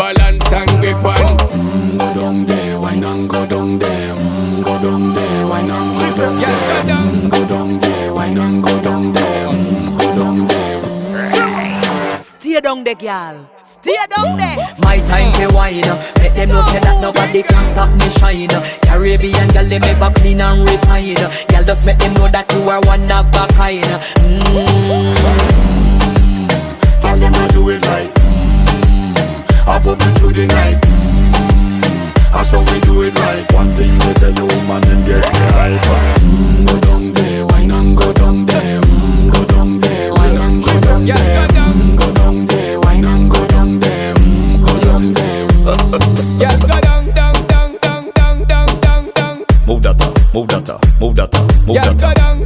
balance and grip on. Go down there, wine and go down there. Go down there, wine and go down there. Go down there, wine and go down there. Go down there. Stay down there, girl. Stay down there. My time to wine. Let them know say that nobody can stop me shine. Caribbean girl, they ever clean and refine. Girl, just make them know that you are one of a kind. Girl, them a do it right. I bubble through the night. That's how we do it right. One thing we tell you, woman, and get the hype. Go down there, wine and go down there. Go down there, wine and go down there. Go down there, wine and go down there. Go down there. Yeah, go down, down, down, down, down, down, down, down. Move that up, move that up, move that up, move Yeah, that go up. down,